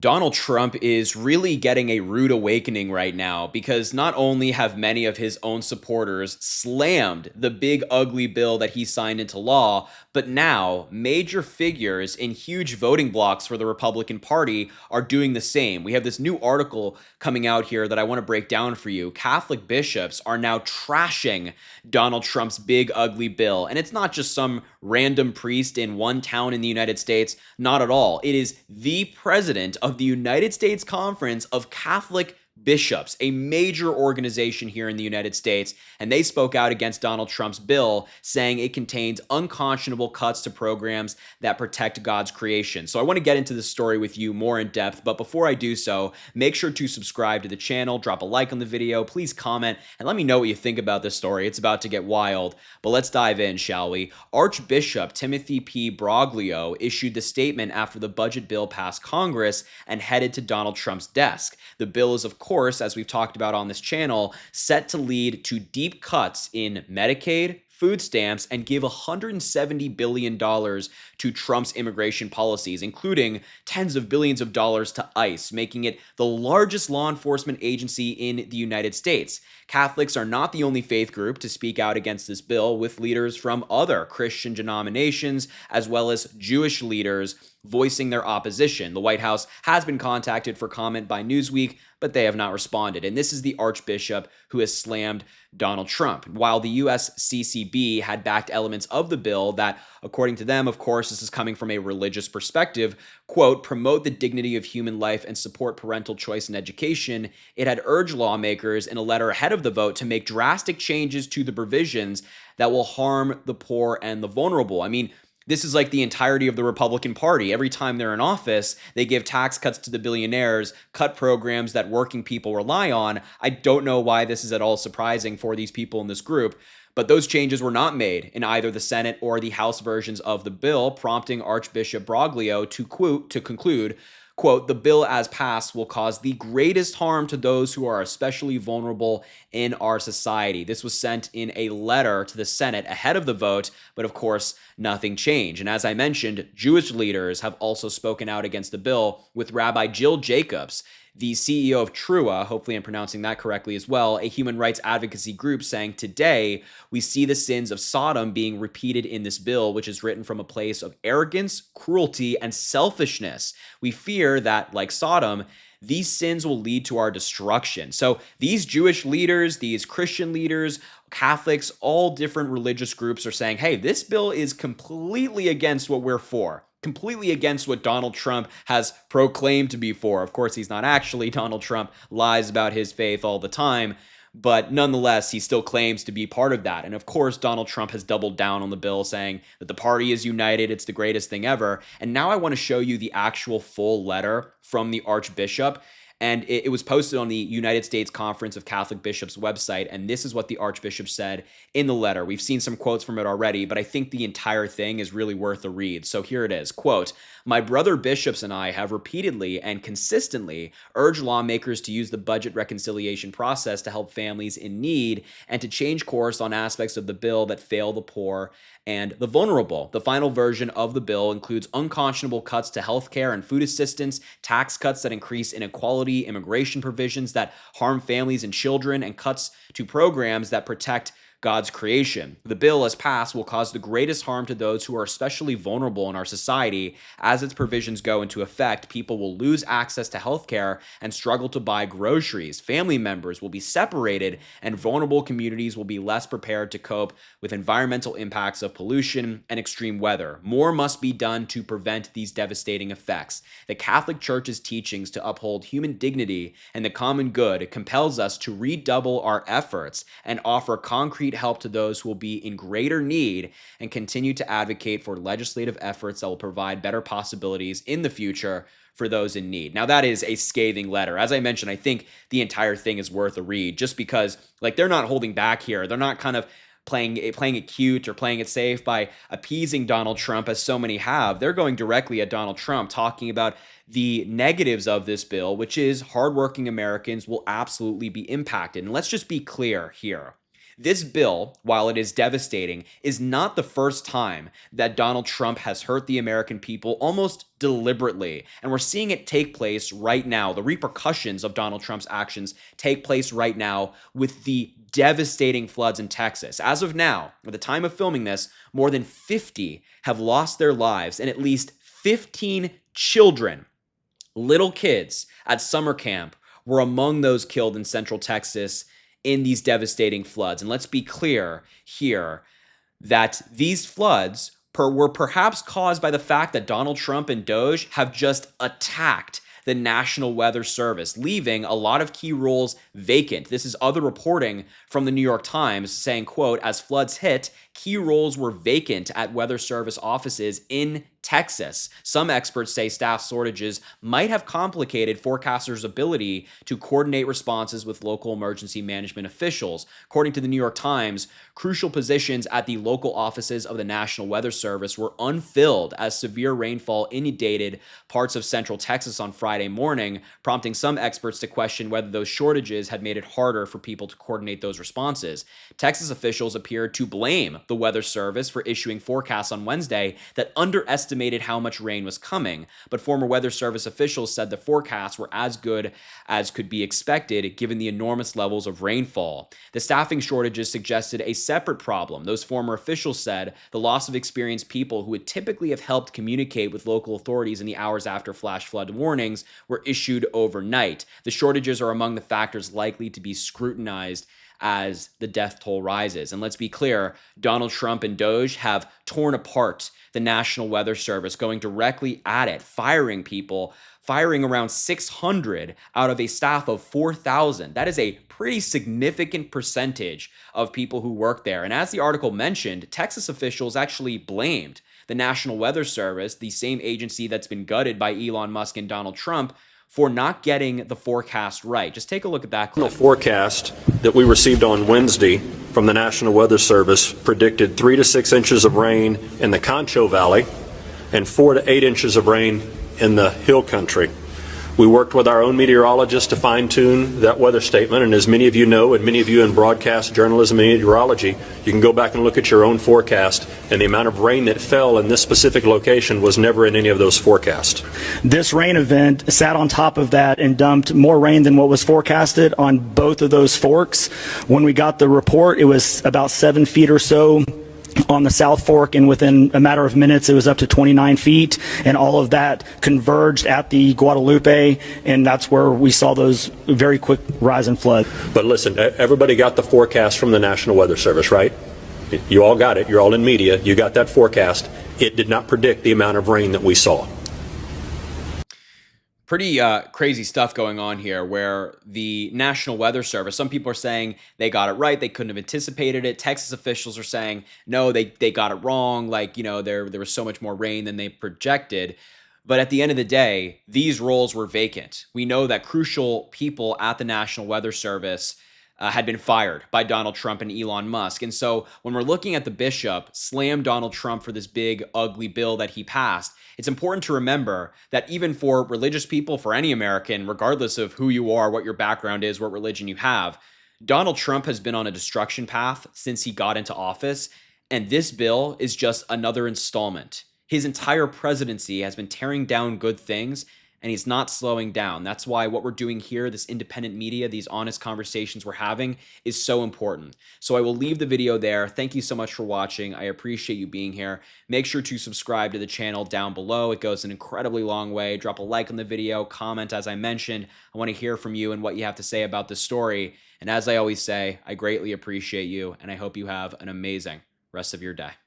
Donald Trump is really getting a rude awakening right now because not only have many of his own supporters slammed the big ugly bill that he signed into law, but now major figures in huge voting blocks for the Republican Party are doing the same. We have this new article coming out here that I want to break down for you. Catholic bishops are now trashing Donald Trump's big ugly bill. And it's not just some random priest in one town in the United States, not at all. It is the president of the United States Conference of Catholic Bishops, a major organization here in the United States, and they spoke out against Donald Trump's bill, saying it contains unconscionable cuts to programs that protect God's creation. So I want to get into this story with you more in depth, but before I do so, make sure to subscribe to the channel, drop a like on the video, please comment, and let me know what you think about this story. It's about to get wild, but let's dive in, shall we? Archbishop Timothy P. Broglio issued the statement after the budget bill passed Congress and headed to Donald Trump's desk. The bill is, of course, as we've talked about on this channel, set to lead to deep cuts in Medicaid, food stamps, and give $170 billion to Trump's immigration policies, including tens of billions of dollars to ICE, making it the largest law enforcement agency in the United States. Catholics are not the only faith group to speak out against this bill, with leaders from other Christian denominations, as well as Jewish leaders, voicing their opposition. The White House has been contacted for comment by Newsweek, but they have not responded. And this is the Archbishop who has slammed Donald Trump. While the USCCB had backed elements of the bill that, according to them, of course, this is coming from a religious perspective, quote, promote the dignity of human life and support parental choice in education, it had urged lawmakers in a letter ahead of the vote to make drastic changes to the provisions that will harm the poor and the vulnerable. I mean, this is like the entirety of the Republican Party. Every time they're in office, they give tax cuts to the billionaires, cut programs that working people rely on. I don't know why this is at all surprising for these people in this group, but those changes were not made in either the Senate or the House versions of the bill, prompting Archbishop Broglio to conclude, quote, the bill as passed will cause the greatest harm to those who are especially vulnerable in our society. This was sent in a letter to the Senate ahead of the vote, but of course, nothing changed. And as I mentioned, Jewish leaders have also spoken out against the bill, with Rabbi Jill Jacobs, the CEO of Trua, hopefully I'm pronouncing that correctly as well, a human rights advocacy group, saying today we see the sins of Sodom being repeated in this bill, which is written from a place of arrogance, cruelty, and selfishness. We fear that, like Sodom, these sins will lead to our destruction. So these Jewish leaders, these Christian leaders, Catholics, all different religious groups are saying, hey, this bill is completely against what we're for. Completely against what Donald Trump has proclaimed to be for. Of course, he's not actually. Donald Trump lies about his faith all the time, but nonetheless, he still claims to be part of that. And of course, Donald Trump has doubled down on the bill, saying that the party is united, it's the greatest thing ever. And now I want to show you the actual full letter from the Archbishop. And it was posted on the United States Conference of Catholic Bishops website, and this is what the Archbishop said in the letter. We've seen some quotes from it already, but I think the entire thing is really worth a read. So here it is, quote, my brother bishops and I have repeatedly and consistently urged lawmakers to use the budget reconciliation process to help families in need and to change course on aspects of the bill that fail the poor and the vulnerable. The final version of the bill includes unconscionable cuts to healthcare and food assistance, tax cuts that increase inequality, immigration provisions that harm families and children, and cuts to programs that protect God's creation. The bill, as passed, will cause the greatest harm to those who are especially vulnerable in our society. As its provisions go into effect, people will lose access to healthcare and struggle to buy groceries. Family members will be separated, and vulnerable communities will be less prepared to cope with environmental impacts of pollution and extreme weather. More must be done to prevent these devastating effects. The Catholic Church's teachings to uphold human dignity and the common good compels us to redouble our efforts and offer concrete help to those who will be in greater need, and continue to advocate for legislative efforts that will provide better possibilities in the future for those in need. Now, that is a scathing letter. As I mentioned, I think the entire thing is worth a read, just because, like, they're not holding back here. They're not kind of playing it cute or playing it safe by appeasing Donald Trump, as so many have. They're going directly at Donald Trump, talking about the negatives of this bill, which is hardworking Americans will absolutely be impacted. And let's just be clear here. This bill, while it is devastating, is not the first time that Donald Trump has hurt the American people almost deliberately. And we're seeing it take place right now. The repercussions of Donald Trump's actions take place right now with the devastating floods in Texas. As of now, at the time of filming this, more than 50 have lost their lives, and at least 15 children, little kids at summer camp, were among those killed in Central Texas in these devastating floods. And let's be clear here that these floods were perhaps caused by the fact that Donald Trump and Doge have just attacked the National Weather Service, leaving a lot of key roles vacant. This is other reporting from the New York Times saying, quote, as floods hit, key roles were vacant at Weather Service offices in Texas. Some experts say staff shortages might have complicated forecasters' ability to coordinate responses with local emergency management officials. According to the New York Times, crucial positions at the local offices of the National Weather Service were unfilled as severe rainfall inundated parts of central Texas on Friday morning, prompting some experts to question whether those shortages had made it harder for people to coordinate those responses. Texas officials appeared to blame the Weather Service for issuing forecasts on Wednesday that underestimated how much rain was coming, but former Weather Service officials said the forecasts were as good as could be expected given the enormous levels of rainfall. The staffing shortages suggested a separate problem. Those former officials said the loss of experienced people who would typically have helped communicate with local authorities in the hours after flash flood warnings were issued overnight. The shortages are among the factors likely to be scrutinized as the death toll rises. And let's be clear, Donald Trump and Doge have torn apart the National Weather Service, going directly at it, firing people, firing around 600 out of a staff of 4,000. That is a pretty significant percentage of people who work there. And as the article mentioned, Texas officials actually blamed the National Weather Service, the same agency that's been gutted by Elon Musk and Donald Trump, for not getting the forecast right. Just take a look at that clip. The forecast that we received on Wednesday from the National Weather Service predicted 3 to 6 inches of rain in the Concho Valley and 4 to 8 inches of rain in the Hill Country. We worked with our own meteorologists to fine-tune that weather statement, and as many of you know, and many of you in broadcast journalism and meteorology, you can go back and look at your own forecast, and the amount of rain that fell in this specific location was never in any of those forecasts. This rain event sat on top of that and dumped more rain than what was forecasted on both of those forks. When we got the report, it was about 7 feet or so on the South Fork, and within a matter of minutes it was up to 29 feet, and all of that converged at the Guadalupe, and that's where we saw those very quick rise in flood. But listen, everybody got the forecast from the National Weather Service, right? You all got it. You're all in media. You got that forecast. It did not predict the amount of rain that we saw. Pretty crazy stuff going on here where the National Weather Service, some people are saying they got it right, they couldn't have anticipated it. Texas officials are saying, no, they got it wrong, like, you know, there was so much more rain than they projected. But at the end of the day, these roles were vacant. We know that crucial people at the National Weather Service had been fired by Donald Trump and Elon Musk. And so when we're looking at the bishop slam Donald Trump for this big, ugly bill that he passed, it's important to remember that even for religious people, for any American, regardless of who you are, what your background is, what religion you have, Donald Trump has been on a destruction path since he got into office. And this bill is just another installment. His entire presidency has been tearing down good things, and he's not slowing down. That's why what we're doing here, this independent media, these honest conversations we're having, is so important. So I will leave the video there. Thank you so much for watching. I appreciate you being here. Make sure to subscribe to the channel down below. It goes an incredibly long way. Drop a like on the video, comment as I mentioned. I want to hear from you and what you have to say about this story. And as I always say, I greatly appreciate you, and I hope you have an amazing rest of your day.